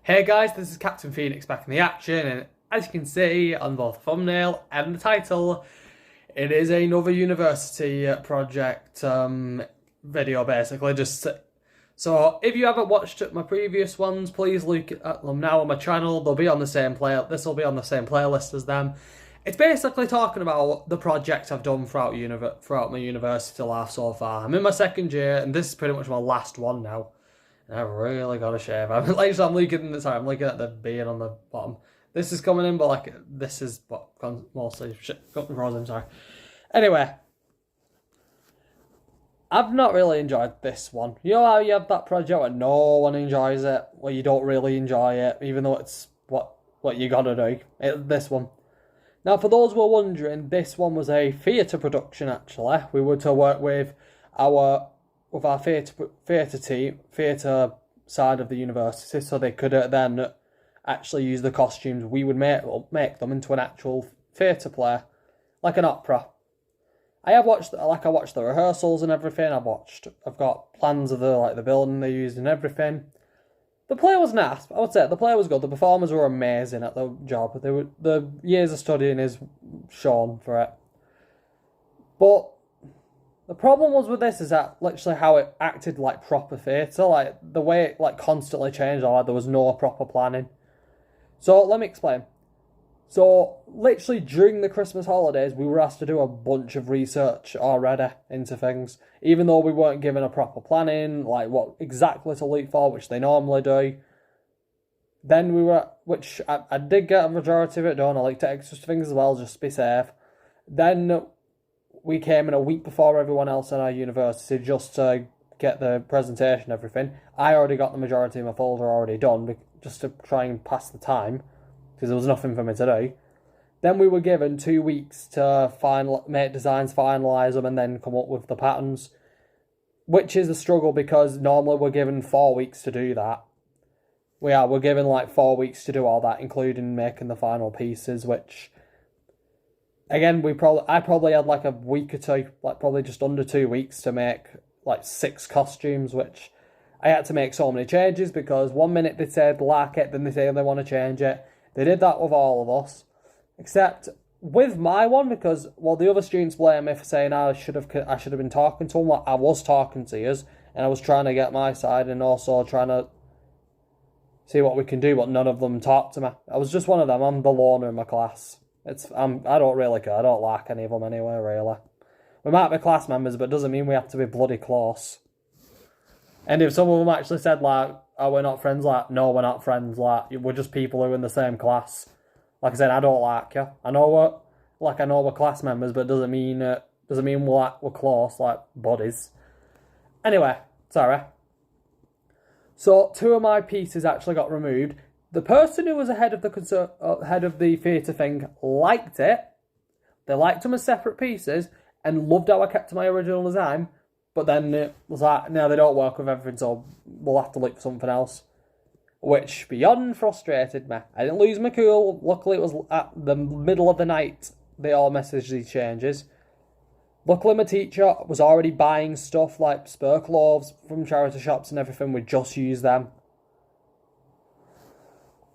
Hey guys, this is Captain Phoenix back in the action, and as you can see on both the thumbnail and the title, it is another university project video basically. So if you haven't watched my previous ones, please look at them now on my channel. They'll be on the same This will be on the same playlist as them. It's basically talking about the project I've done throughout my university life so far. I'm in my second year, and this is pretty much my last one now. I really got to shave. I'm looking at the beard on the bottom. This is coming in, but this is mostly shit. Got the frozen. Sorry. Anyway, I've not really enjoyed this one. You know how you have that project where no one enjoys it, where you don't really enjoy it, even though it's what you gotta do. This one. Now, for those who are wondering, this one was a theatre production. Actually, we were to work with our theatre side of the university, so they could then actually use the costumes we would make them into an actual theatre play, like an opera. I watched the rehearsals and everything. I've got plans of the building they used and everything. The play was nice. I would say the play was good. The performers were amazing at the job. The years of studying is shown for it. But the problem was with this is that literally how it acted like proper theatre, like the way it constantly changed, there was no proper planning. So let me explain. So literally during the Christmas holidays, we were asked to do a bunch of research already into things, even though we weren't given a proper planning, like what exactly to look for, which they normally do. Then which I did get a majority of it done. I like to extra things as well, just to be safe. Then we came in a week before everyone else in our university just to get the presentation and everything. I already got the majority of my folder already done, just to try and pass the time, because there was nothing for me to do. Then we were given 2 weeks to make designs, finalise them, and then come up with the patterns, which is a struggle because normally we're given 4 weeks to do that. We're given 4 weeks to do all that, including making the final pieces, which, again, I probably had a week or two, probably just under 2 weeks to make 6 costumes, which I had to make so many changes because 1 minute they said like it, then they say they want to change it. They did that with all of us, except with my one, because the other students blame me for saying I should have been talking to them. I was talking to you, and I was trying to get my side and also trying to see what we can do, but none of them talked to me. I was just one of them. I'm the loner in my class. I don't really care. I don't like any of them anyway, really. We might be class members, but it doesn't mean we have to be bloody close. And if some of them actually said, oh, we're not friends, no, we're not friends, we're just people who are in the same class. Like I said, I don't like you. I know we're class members, but it doesn't mean we're close, buddies. Anyway, sorry. So 2 of my pieces actually got removed. The person who was head of the theatre thing liked it. They liked them as separate pieces and loved how I kept to my original design. But then it was no, they don't work with everything, so we'll have to look for something else. Which beyond frustrated me. I didn't lose my cool. Luckily, it was at the middle of the night they all messaged these changes. Luckily, my teacher was already buying stuff like spare clothes from charity shops and everything. We just used them.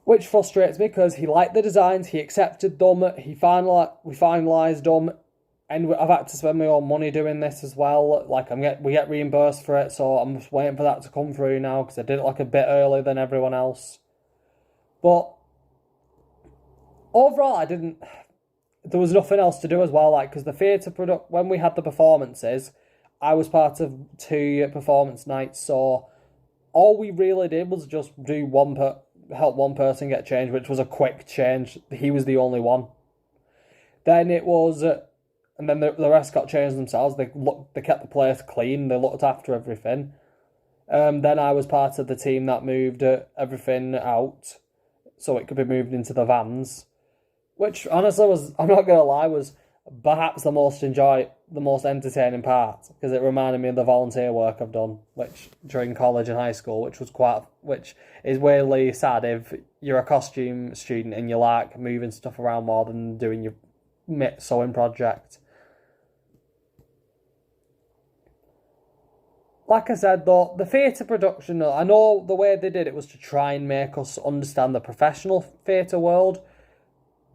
Which frustrates me because he liked the designs, he accepted them, we finalised them, and I've had to spend my own money doing this as well. We get reimbursed for it, so I'm just waiting for that to come through now because I did it a bit earlier than everyone else. But overall, there was nothing else to do as well, because the theatre when we had the performances, I was part of 2 performance nights, so all we really did was just do help one person get changed, which was a quick change. He was the only one. Then it was, and then the rest got changed themselves. They kept the place clean. They looked after everything. Then I was part of the team that moved everything out, so it could be moved into the vans, which honestly I'm not gonna lie, was perhaps the most entertaining part, because it reminded me of the volunteer work I've done, which during college and high school, which is weirdly sad if you're a costume student and you like moving stuff around more than doing your sewing project. like I said, though, the theatre production, I know the way they did it was to try and make us understand the professional theatre world.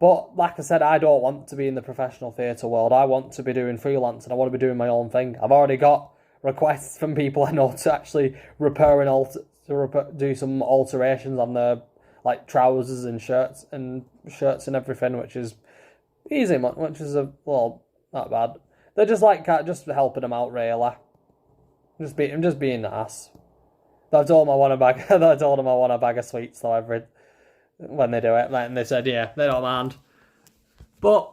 But like I said, I don't want to be in the professional theatre world. I want to be doing freelance and I want to be doing my own thing. I've already got requests from people I know to actually repair and do some alterations on the trousers and shirts and everything, which is easy, which is not bad. They're just just helping them out, really. I'm just being nice. I told them I want a bag. I told them I want a bag of sweets though when they do it, and they said yeah, they don't mind. But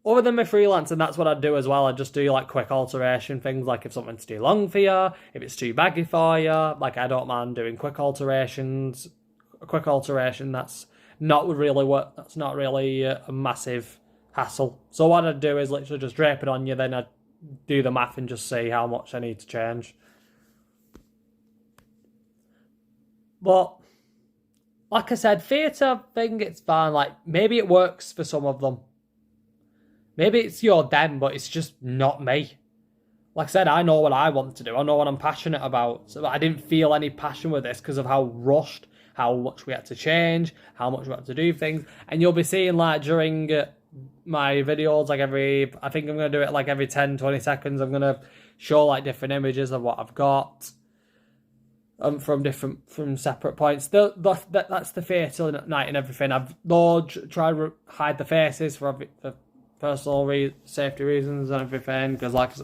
other than my freelancing, that's what I'd do as well. I'd just do quick alteration things, like if something's too long for you, if it's too baggy for you. I don't mind doing quick alterations. A quick alteration that's not really That's not really a massive hassle. So what I'd do is literally just drape it on you, then I'd do the math and just see how much I need to change. But like I said, theatre thing, it's fine. Maybe it works for some of them. Maybe it's them, but it's just not me. Like I said, I know what I want to do. I know what I'm passionate about. So I didn't feel any passion with this because of how rushed, how much we had to change, how much we had to do things. And you'll be seeing during my videos, I think I'm going to do it every 10, 20 seconds. I'm going to show different images of what I've got. From separate points. That's the theatre night and everything. I've tried to hide the faces for personal safety reasons and everything, because like I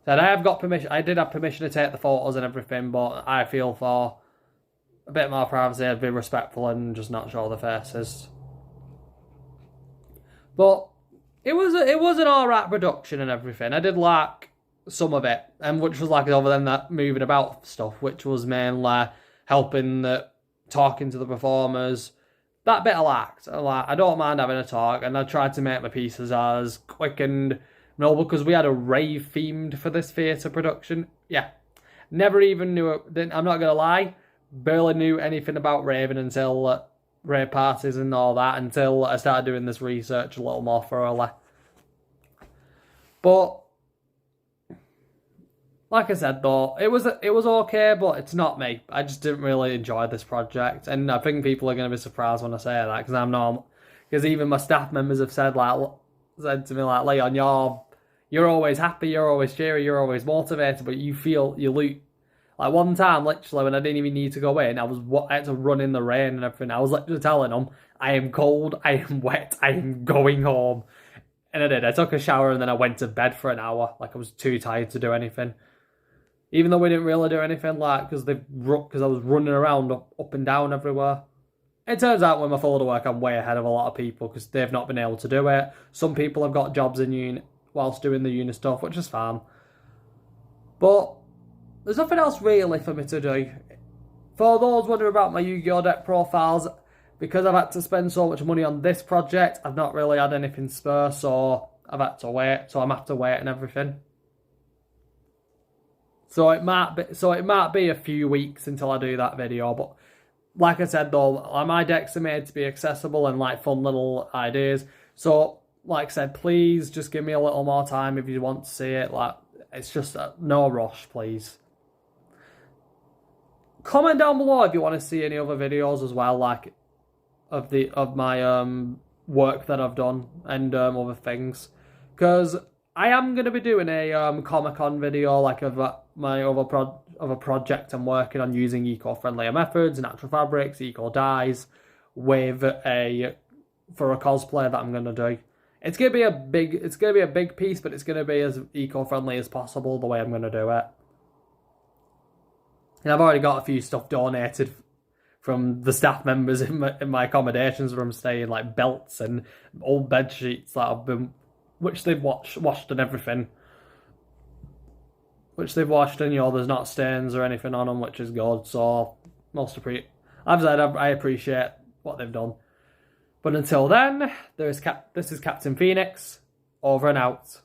said, I have got permission. I did have permission to take the photos and everything, but I feel for a bit more privacy, I'd be respectful and just not show the faces. But it was an alright production and everything. I did like some of it, and which was other than that moving about stuff, which was mainly helping talking to the performers. That bit I liked. I don't mind having a talk, and I tried to make my pieces as quick and noble, because we had a rave themed for this theatre production. Yeah, never even knew it. I'm not gonna lie, barely knew anything about raving until rave parties and all that, until I started doing this research a little more thoroughly. But like I said, though, it was okay, but it's not me. I just didn't really enjoy this project, and I think people are going to be surprised when I say that, because I'm normal. Because even my staff members have said to me Leon, you're always happy, you're always cheery, you're always motivated, but you loot. One time, literally, when I didn't even need to go in, I had to run in the rain and everything. I was literally telling them, I am cold, I am wet, I am going home. And I did. I took a shower and then I went to bed for an hour. I was too tired to do anything. Even though we didn't really do anything, because I was running around up and down everywhere. It turns out when my folder work, I'm way ahead of a lot of people, because they've not been able to do it. Some people have got jobs in uni whilst doing the uni stuff, which is fine. But there's nothing else really for me to do. For those wondering about my Yu-Gi-Oh! Deck profiles, because I've had to spend so much money on this project, I've not really had anything spare, so I've had to wait. So I'm have to wait and everything. So it might be a few weeks until I do that video, but like I said though, my decks are made to be accessible and fun little ideas. So like I said, please just give me a little more time if you want to see it. It's just no rush, please. Comment down below if you want to see any other videos as well, of my work that I've done and other things, because I am going to be doing a Comic-Con video of my other project I'm working on, using eco-friendlier methods, natural fabrics, eco dyes, for a cosplay that I'm going to do. It's going to be a big piece, but it's going to be as eco-friendly as possible the way I'm going to do it. And I've already got a few stuff donated from the staff members in my accommodations where I'm staying, belts and old bed sheets which they've washed and everything. Which they've washed, and there's not stains or anything on them, which is good. So I appreciate what they've done. But until then, this is Captain Phoenix, over and out.